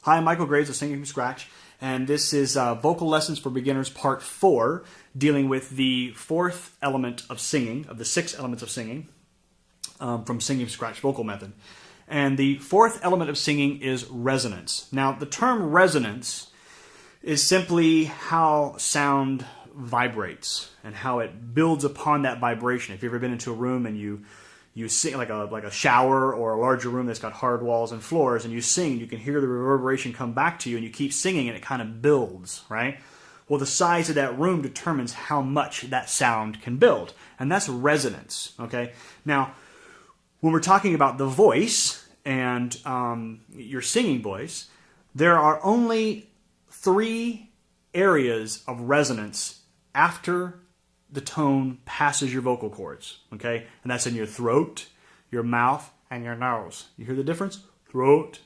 Hi, I'm Michael Graves of Singing from Scratch, and this is Vocal Lessons for Beginners Part 4, dealing with the fourth element of singing, of the 6 elements of singing, from Singing from Scratch vocal method. And the fourth element of singing is resonance. Now, the term resonance is simply how sound vibrates and how it builds upon that vibration. If you've ever been into a room and you sing like a shower or a larger room that's got hard walls and floors, and you sing, you can hear the reverberation come back to you, and you keep singing and it kind of builds, right? Well, the size of that room determines how much that sound can build, and that's resonance, okay? Now, when we're talking about the voice and your singing voice, there are only 3 areas of resonance after the tone passes your vocal cords, okay? And that's in your throat, your mouth, and your nose. You hear the difference? Throat,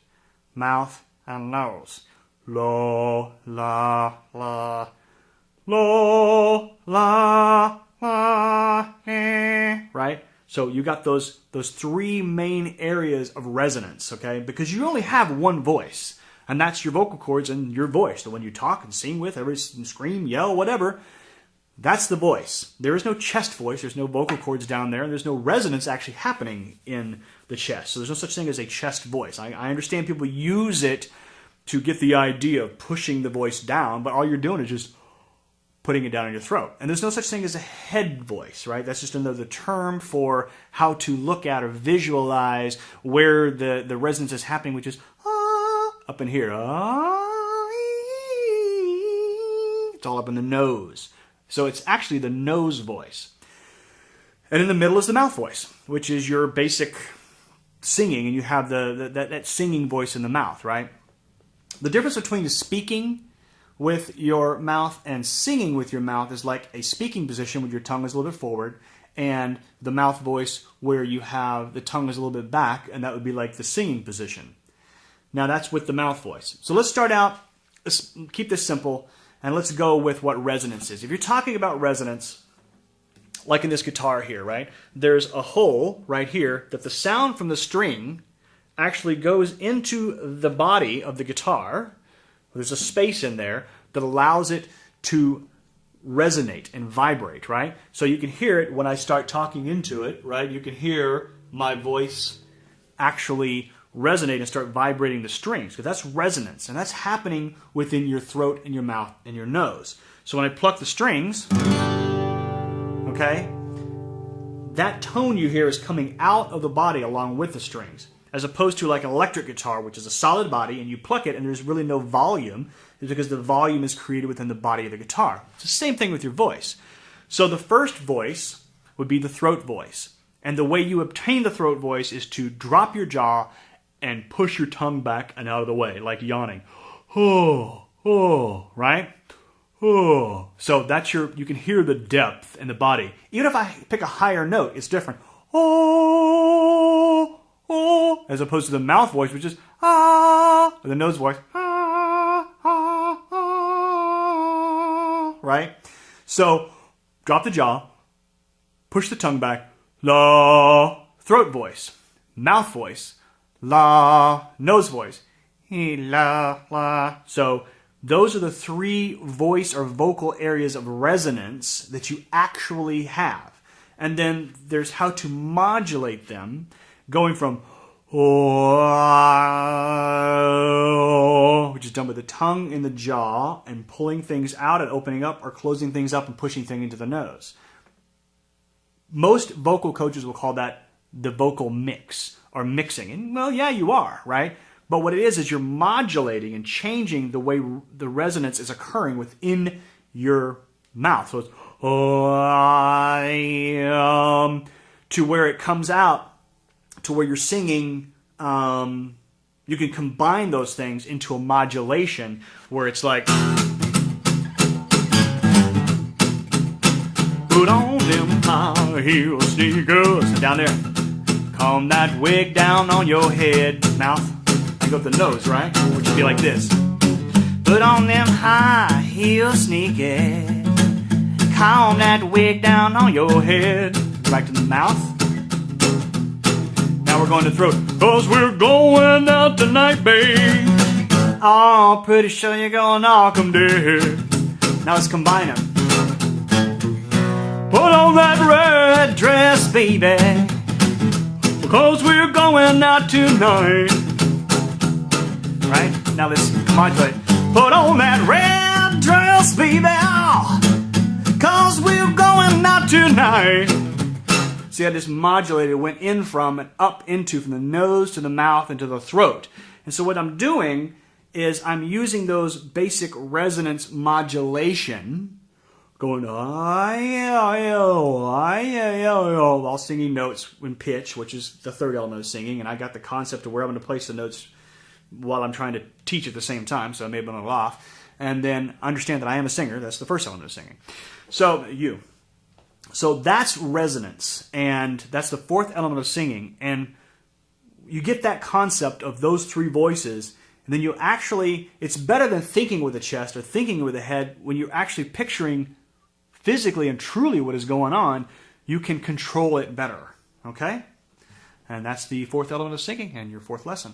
mouth, and nose. La, la, la, la, la, la, eh, right? So you got those 3 main areas of resonance, okay? Because you only have one voice, and that's your vocal cords and your voice, the one you talk and sing with, every scream, yell, whatever. That's the voice. There is no chest voice. There's no vocal cords down there, and there's no resonance actually happening in the chest. So there's no such thing as a chest voice. I understand people use it to get the idea of pushing the voice down, but all you're doing is just putting it down in your throat. And there's no such thing as a head voice, right? That's just another term for how to look at or visualize where the resonance is happening, which is up in here. It's all up in the nose. So it's actually the nose voice. And in the middle is the mouth voice, which is your basic singing, and you have that singing voice in the mouth, right? The difference between speaking with your mouth and singing with your mouth is like a speaking position where your tongue is a little bit forward, and the mouth voice where you have the tongue is a little bit back, and that would be like the singing position. Now that's with the mouth voice. So let's start out, let's keep this simple, and let's go with what resonance is. If you're talking about resonance, like in this guitar here, right? There's a hole right here that the sound from the string actually goes into the body of the guitar. There's a space in there that allows it to resonate and vibrate, right? So you can hear it when I start talking into it, right? You can hear my voice actually resonate and start vibrating the strings, because that's resonance, and that's happening within your throat and your mouth and your nose. So when I pluck the strings, okay, that tone you hear is coming out of the body along with the strings, as opposed to like an electric guitar, which is a solid body, and you pluck it and there's really no volume. It's because the volume is created within the body of the guitar. It's the same thing with your voice. So the first voice would be the throat voice, and the way you obtain the throat voice is to drop your jaw and push your tongue back and out of the way, like yawning. Oh, oh, right? Oh. So that's you can hear the depth in the body. Even if I pick a higher note, it's different. Oh, oh, as opposed to the mouth voice, which is ah, or the nose voice, ah, ah, ah, right? So drop the jaw, push the tongue back, la, throat voice, mouth voice, la, nose voice, la, la. So those are the 3 voice or vocal areas of resonance that you actually have. And then there's how to modulate them, going from oh, which is done with the tongue in the jaw and pulling things out and opening up, or closing things up and pushing things into the nose. Most vocal coaches will call that the vocal mix, or mixing. And well, yeah, you are, right? But what it is you're modulating and changing the way the resonance is occurring within your mouth. So it's to where it comes out, to where you're singing, you can combine those things into a modulation where it's like, put on them high heel sneakers, down there. Calm that wig down on your head. Mouth, you go up the nose, right? Which would be like this. Put on them high heel sneakers. Calm that wig down on your head. Back to the mouth. Now we're going to throat. 'Cause we're going out tonight, babe. Oh, pretty sure you're gonna knock 'em dead. Now let's combine them. Put on that red dress, baby, because we're going out tonight. Right? Now let's modulate. Put on that red dress, baby, because we're going out tonight. See, I just modulated, went in from and up into, from the nose to the mouth and to the throat. And so what I'm doing is I'm using those basic resonance modulation, going while singing notes in pitch, which is the third element of singing. And I got the concept of where I'm going to place the notes while I'm trying to teach at the same time, so I may have been a little off. And then understand that I am a singer. That's the first element of singing. So that's resonance, and that's the fourth element of singing. And you get that concept of those three voices, and then you actually, it's better than thinking with the chest or thinking with the head. When you're actually picturing physically and truly what is going on, you can control it better. Okay? And that's the fourth element of singing and your fourth lesson.